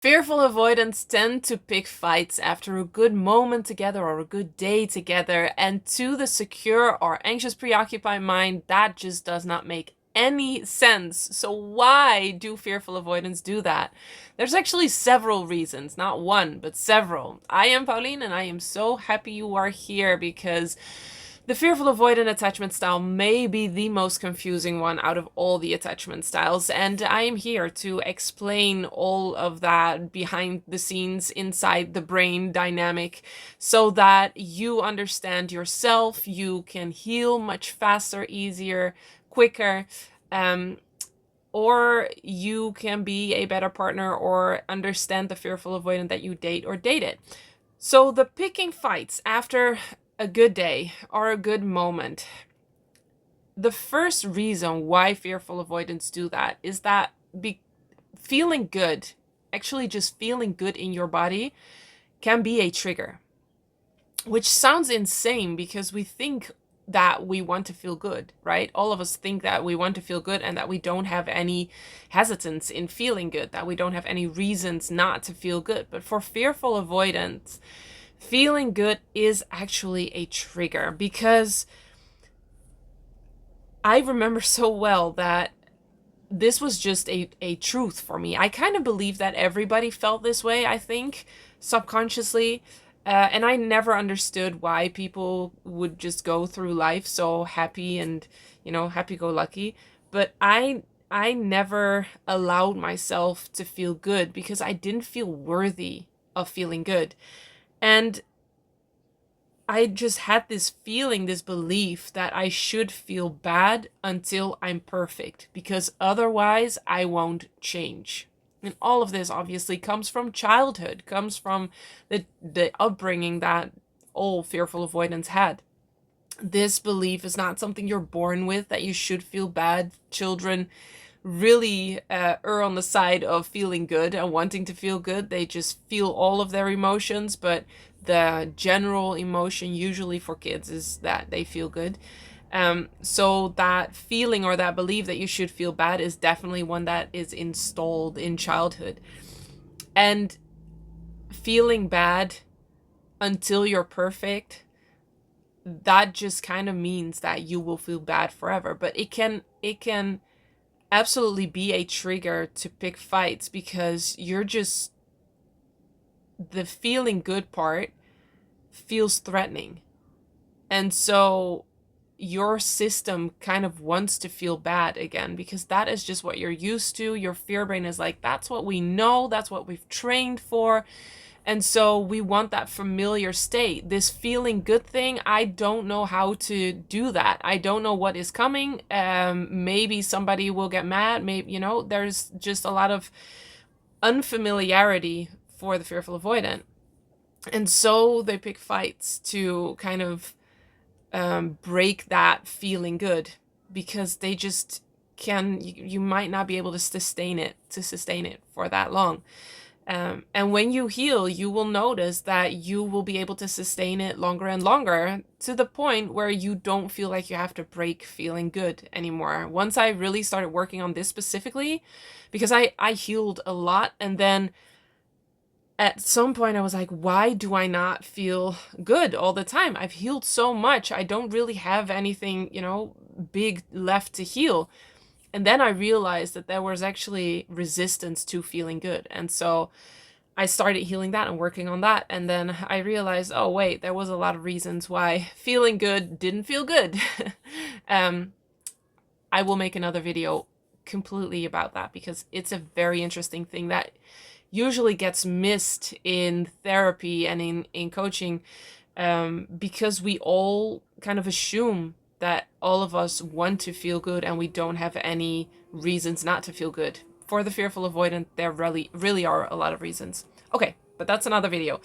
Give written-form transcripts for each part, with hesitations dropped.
Fearful avoidants tend to pick fights after a good moment together or a good day together, and to the secure or anxious preoccupied mind, that just does not make any sense. So why do fearful avoidants do that? There's actually several reasons, not one, but several. I am Pauline, and I am so happy you are here because the fearful avoidant attachment style may be the most confusing one out of all the attachment styles, and I am here to explain all of that behind the scenes, inside the brain dynamic, so that you understand yourself, you can heal much faster, easier, quicker, or you can be a better partner or understand the fearful avoidant that you date or dated. So the picking fights after a good day or a good moment, the first reason why fearful avoidants do that is that feeling good, actually just feeling good in your body, can be a trigger. Which sounds insane because we think that we want to feel good, right? All of us think that we want to feel good and that we don't have any hesitance in feeling good, that we don't have any reasons not to feel good. But for fearful avoidance, feeling good is actually a trigger, because I remember so well that this was just a truth for me. I kind of believe that everybody felt this way, I think, subconsciously. And I never understood why people would just go through life so happy and, happy-go-lucky. But I never allowed myself to feel good because I didn't feel worthy of feeling good. And I just had this feeling, this belief that I should feel bad until I'm perfect, because otherwise I won't change. And all of this obviously comes from childhood, comes from the upbringing that all fearful avoidants had. This belief is not something you're born with, that you should feel bad. Children really err on the side of feeling good and wanting to feel good. They just feel all of their emotions, but the general emotion usually for kids is that they feel good. So that feeling or that belief that you should feel bad is definitely one that is installed in childhood. And feeling bad until you're perfect, that just kind of means that you will feel bad forever. But it can absolutely be a trigger to pick fights, because the feeling good part feels threatening. And so your system kind of wants to feel bad again, because that is just what you're used to. Your fear brain is like, that's what we know, that's what we've trained for. And so we want that familiar state, this feeling good thing. I don't know how to do that. I don't know what is coming. Maybe somebody will get mad. Maybe, there's just a lot of unfamiliarity for the fearful avoidant. And so they pick fights to kind of break that feeling good, because they just you might not be able to sustain it for that long. And when you heal, you will notice that you will be able to sustain it longer and longer, to the point where you don't feel like you have to break feeling good anymore. Once I really started working on this specifically, because I healed a lot, and then at some point I was like, why do I not feel good all the time? I've healed so much. I don't really have anything, big left to heal. And then I realized that there was actually resistance to feeling good. And so I started healing that and working on that. And then I realized, oh, wait, there was a lot of reasons why feeling good didn't feel good. I will make another video completely about that, because it's a very interesting thing that usually gets missed in therapy and in coaching, because we all kind of assume that all of us want to feel good and we don't have any reasons not to feel good. For the fearful avoidant, there really are a lot of reasons. Okay, but that's another video.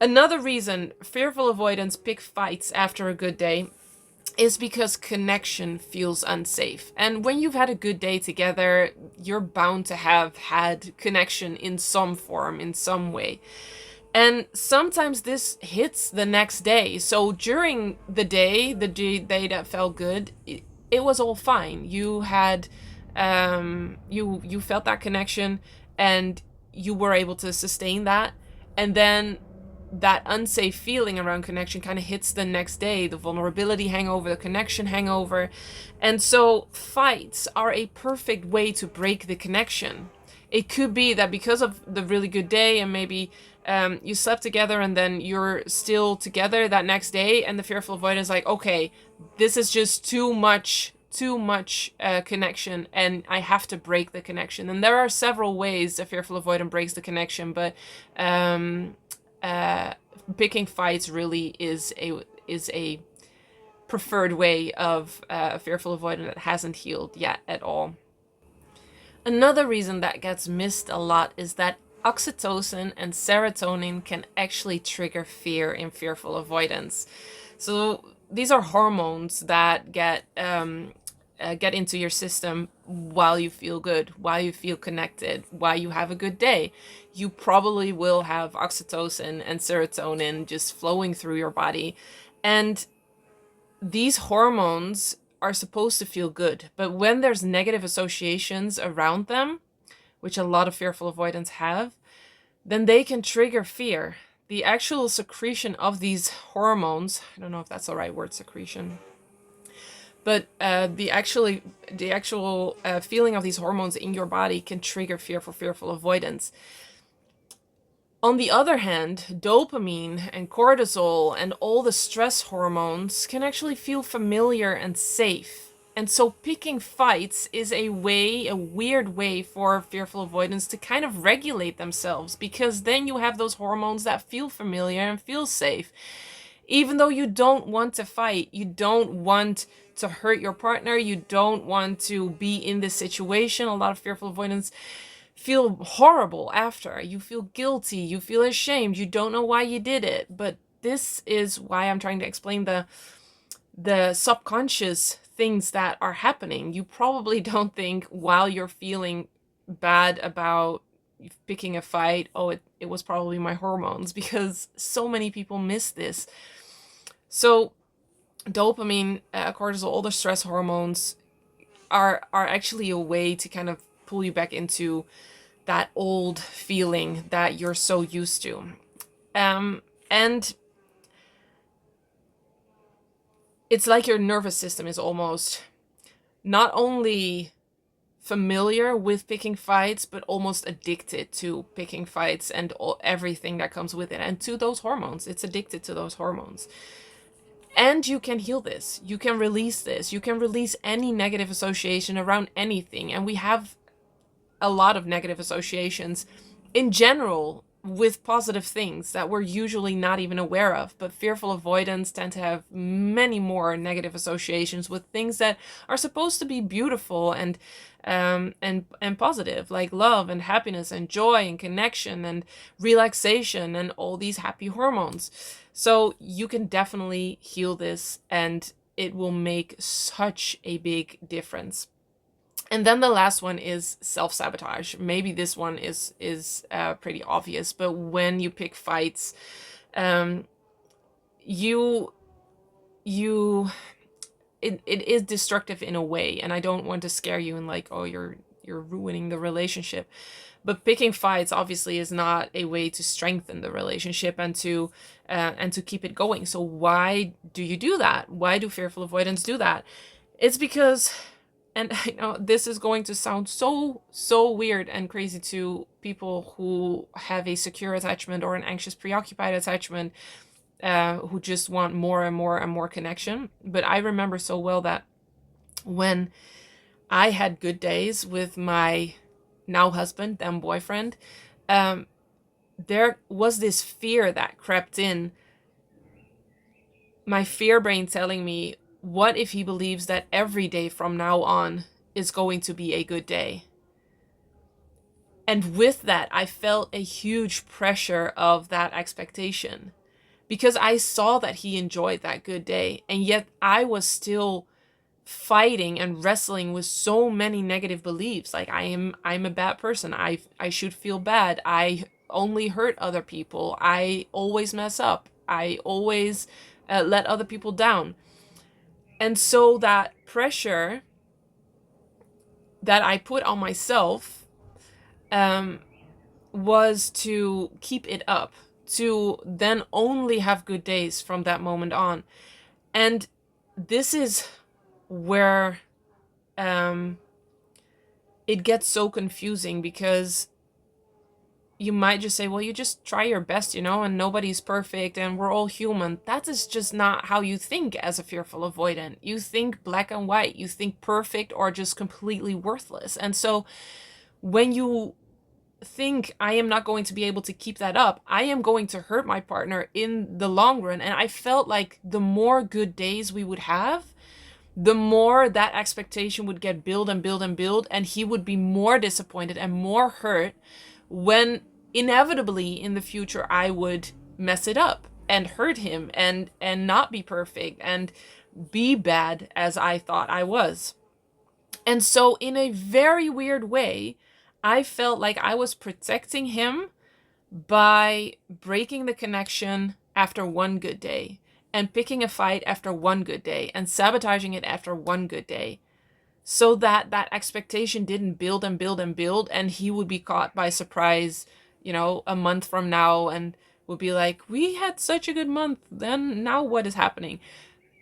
Another reason fearful avoidants pick fights after a good day is because connection feels unsafe. And when you've had a good day together, you're bound to have had connection in some form, in some way. And sometimes this hits the next day. So during the day that felt good, it was all fine. You had, you felt that connection, and you were able to sustain that, and then that unsafe feeling around connection kind of hits the next day, the vulnerability hangover, the connection hangover. And so fights are a perfect way to break the connection. It could be that because of the really good day, and maybe you slept together and then you're still together that next day, and the fearful avoidant is like, okay, this is just too much connection, and I have to break the connection. And there are several ways a fearful avoidant breaks the connection, but picking fights really is a preferred way of a fearful avoidant that hasn't healed yet at all. Another reason that gets missed a lot is that oxytocin and serotonin can actually trigger fear in fearful avoidance. So these are hormones that get into your system while you feel good, while you feel connected, while you have a good day. You probably will have oxytocin and serotonin just flowing through your body. And these hormones are supposed to feel good, but when there's negative associations around them, which a lot of fearful avoidants have, then they can trigger fear. The actual secretion of these hormones, I don't know if that's the right word, secretion, but the actual feeling of these hormones in your body can trigger fear for fearful avoidance. On the other hand, dopamine and cortisol and all the stress hormones can actually feel familiar and safe. And so picking fights is a weird way for fearful avoidants to kind of regulate themselves, because then you have those hormones that feel familiar and feel safe. Even though you don't want to fight, you don't want to hurt your partner, you don't want to be in this situation. A lot of fearful avoidants feel horrible after. You feel guilty, you feel ashamed, you don't know why you did it. But this is why I'm trying to explain the subconscious things that are happening. You probably don't think while you're feeling bad about picking a fight, oh, it was probably my hormones, because so many people miss this. So dopamine, cortisol, all the stress hormones are actually a way to kind of pull you back into that old feeling that you're so used to. And it's like your nervous system is almost not only familiar with picking fights, but almost addicted to picking fights and everything that comes with it, and to those hormones. It's addicted to those hormones. And you can heal this. You can release this. You can release any negative association around anything. And we have a lot of negative associations in general with positive things that we're usually not even aware of. But fearful avoidants tend to have many more negative associations with things that are supposed to be beautiful and positive, like love and happiness and joy and connection and relaxation and all these happy hormones. So you can definitely heal this, and it will make such a big difference. And then the last one is self-sabotage. Maybe this one is pretty obvious, but when you pick fights, it is destructive in a way, and I don't want to scare you and like, oh, you're ruining the relationship. But picking fights obviously is not a way to strengthen the relationship and to keep it going. So why do you do that? Why do fearful avoidants do that? It's because, and I know this is going to sound so weird and crazy to people who have a secure attachment or an anxious preoccupied attachment, who just want more and more and more connection. But I remember so well that when I had good days with my now husband, then boyfriend, there was this fear that crept in. My fear brain telling me, what if he believes that every day from now on is going to be a good day? And with that, I felt a huge pressure of that expectation, because I saw that he enjoyed that good day, and yet I was still fighting and wrestling with so many negative beliefs. Like I'm a bad person. I should feel bad. I only hurt other people. I always mess up. I always let other people down. And so that pressure that I put on myself was to keep it up, to then only have good days from that moment on. And this is where um, it gets so confusing, because you might just say, well, you just try your best, and nobody's perfect and we're all human. That is just not how you think as a fearful avoidant. You think black and white. You think perfect or just completely worthless. And so when you think, I am not going to be able to keep that up, I am going to hurt my partner in the long run. And I felt like the more good days we would have, the more that expectation would get build and build and build, and he would be more disappointed and more hurt when inevitably in the future I would mess it up and hurt him and not be perfect and be bad as I thought I was. And so in a very weird way, I felt like I was protecting him by breaking the connection after one good day, and picking a fight after one good day, and sabotaging it after one good day, so that that expectation didn't build and build and build, and he would be caught by surprise, a month from now, and would be like, we had such a good month, then now what is happening?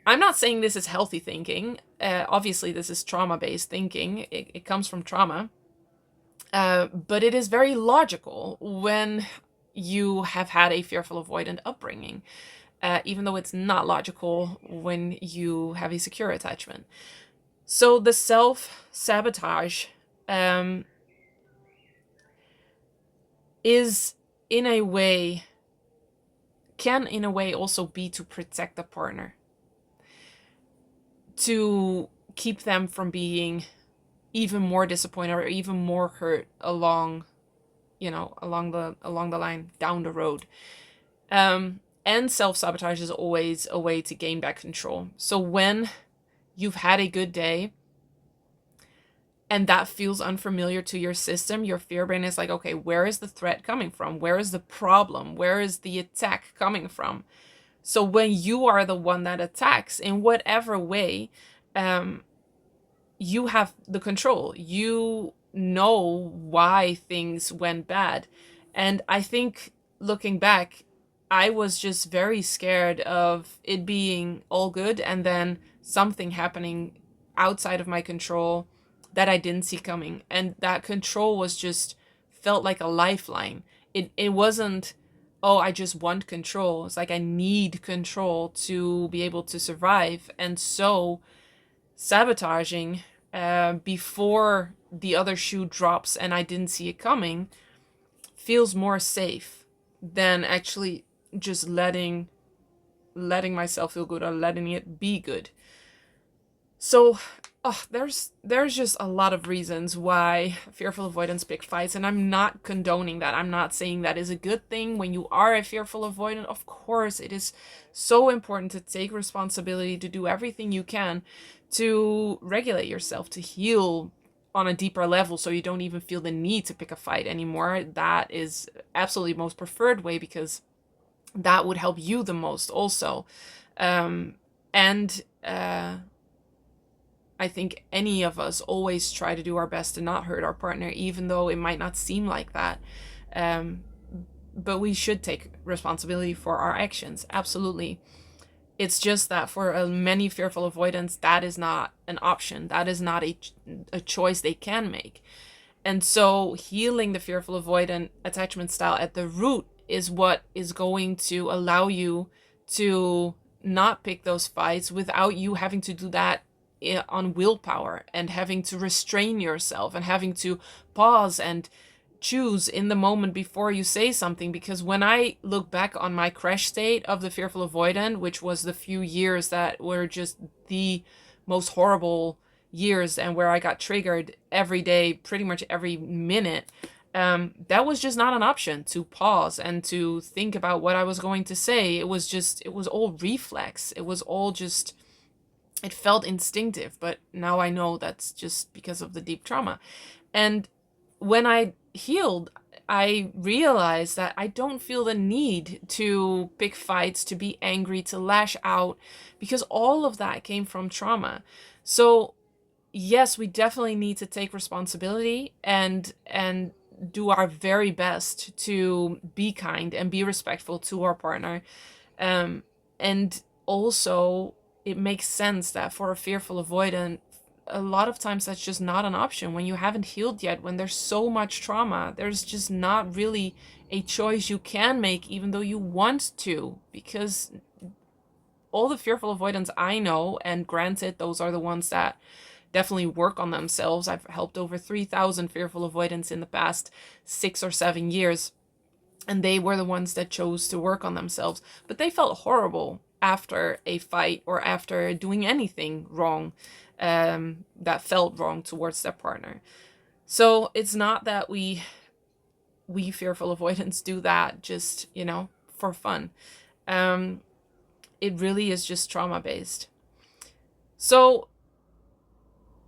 I'm not saying this is healthy thinking. Obviously, this is trauma-based thinking. It comes from trauma. But it is very logical when you have had a fearful avoidant upbringing, even though it's not logical when you have a secure attachment. So the self-sabotage is in a way, can in a way also be to protect the partner, to keep them from being even more disappointed or even more hurt along the line down the road. And self-sabotage is always a way to gain back control. So when you've had a good day and that feels unfamiliar to your system, your fear brain is like, okay, where is the threat coming from? Where is the problem? Where is the attack coming from? So when you are the one that attacks in whatever way, you have the control. You know why things went bad. And I think looking back, I was just very scared of it being all good and then something happening outside of my control that I didn't see coming. And that control was just felt like a lifeline. It wasn't, oh, I just want control. It's like I need control to be able to survive. And so sabotaging before the other shoe drops and I didn't see it coming feels more safe than actually just letting myself feel good or letting it be good. So there's just a lot of reasons why fearful avoidants pick fights, and I'm not condoning that. I'm not saying that is a good thing when you are a fearful avoidant. Of course, it is so important to take responsibility, to do everything you can to regulate yourself, to heal on a deeper level so you don't even feel the need to pick a fight anymore. That is absolutely most preferred way, because that would help you the most also. I think any of us always try to do our best to not hurt our partner, even though it might not seem like that. But we should take responsibility for our actions, absolutely. It's just that for many fearful avoidants, that is not an option. That is not a choice they can make. And so healing the fearful avoidant attachment style at the root is what is going to allow you to not pick those fights without you having to do that on willpower and having to restrain yourself and having to pause and choose in the moment before you say something. Because when I look back on my crash state of the fearful avoidant, which was the few years that were just the most horrible years and where I got triggered every day, pretty much every minute, that was just not an option to pause and to think about what I was going to say. It was all reflex. It was all just, it felt instinctive, but now I know that's just because of the deep trauma. And when I healed, I realized that I don't feel the need to pick fights, to be angry, to lash out, because all of that came from trauma. So yes, we definitely need to take responsibility and do our very best to be kind and be respectful to our partner. And also, it makes sense that for a fearful avoidant, a lot of times that's just not an option. When you haven't healed yet, when there's so much trauma, there's just not really a choice you can make, even though you want to, because all the fearful avoidants I know, and granted, those are the ones that definitely work on themselves. I've helped over 3,000 fearful avoidants in the past 6 or 7 years, and they were the ones that chose to work on themselves. But they felt horrible after a fight or after doing anything wrong, that felt wrong towards their partner. So it's not that we fearful avoidants do that just, for fun. It really is just trauma based. So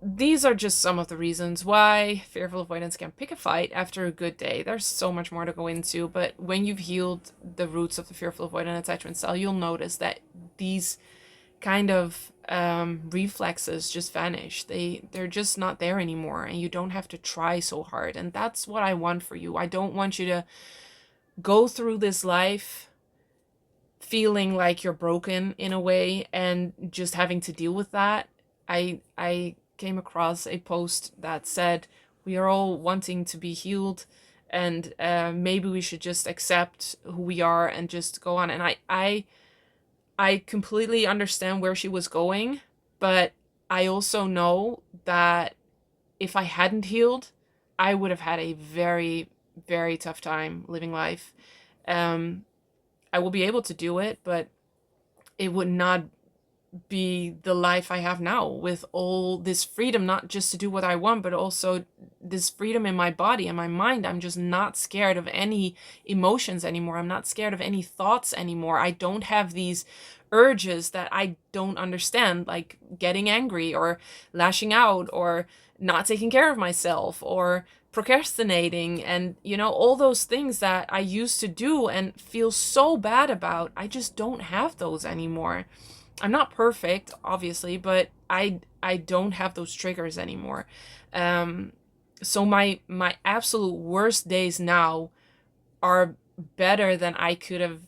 these are just some of the reasons why fearful avoidants can pick a fight after a good day. There's so much more to go into, but when you've healed the roots of the fearful avoidant attachment style, you'll notice that these kind of reflexes just vanish. They're just not there anymore, and you don't have to try so hard. And that's what I want for you. I don't want you to go through this life feeling like you're broken in a way and just having to deal with that. I came across a post that said we are all wanting to be healed, and maybe we should just accept who we are and just go on. And I completely understand where she was going, but I also know that if I hadn't healed, I would have had a very, very tough time living life. I will be able to do it, but it would not be the life I have now, with all this freedom, not just to do what I want, but also this freedom in my body and my mind. I'm just not scared of any emotions anymore. I'm not scared of any thoughts anymore. I don't have these urges that I don't understand, like getting angry or lashing out or not taking care of myself or procrastinating, and all those things that I used to do and feel so bad about. I just don't have those anymore. I'm not perfect, obviously, but I don't have those triggers anymore. So my absolute worst days now are better than I could have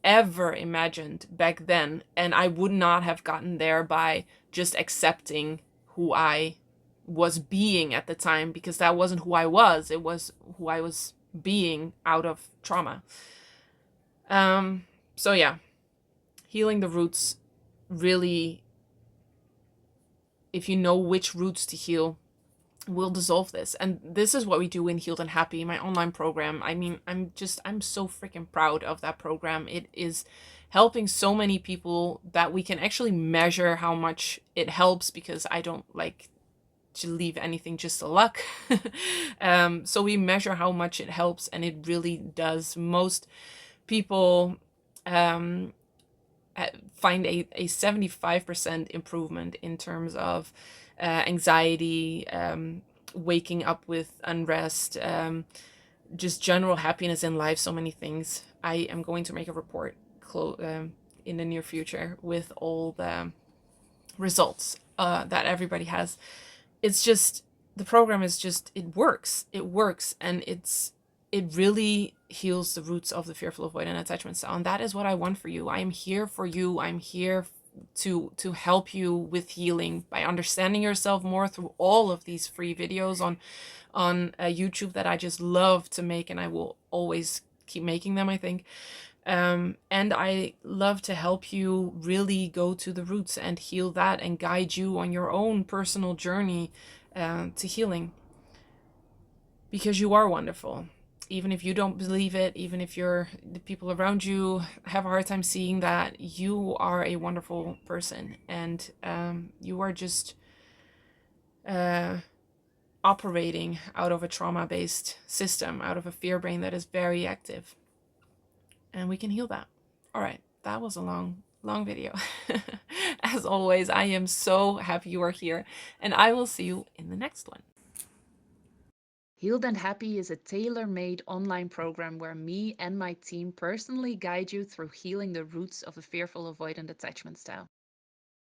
ever imagined back then, and I would not have gotten there by just accepting who I was being at the time, because that wasn't who I was. It was who I was being out of trauma. So yeah, healing the roots really, if you know which roots to heal, will dissolve this. And this is what we do in Healed and Happy, my online program. I mean, I'm so freaking proud of that program. It is helping so many people that we can actually measure how much it helps, because I don't like to leave anything just to luck. So we measure how much it helps, and it really does. Most people find a 75% improvement in terms of anxiety, waking up with unrest, just general happiness in life, so many things. I am going to make a report in the near future with all the results that everybody has. It's just, the program is just, it works, and it really heals the roots of the fearful avoidant attachment style. And that is what I want for you. I am here for you. I'm here to help you with healing by understanding yourself more through all of these free videos on YouTube that I just love to make, and I will always keep making them, I think. And I love to help you really go to the roots and heal that, and guide you on your own personal journey to healing, because you are wonderful. Even if you don't believe it, even if the people around you have a hard time seeing that, you are a wonderful person, and you are just operating out of a trauma-based system, out of a fear brain that is very active, and we can heal that. All right, that was a long video. As always, I am so happy you are here, and I will see you in the next one. Healed and Happy is a tailor-made online program where me and my team personally guide you through healing the roots of a fearful avoidant attachment style.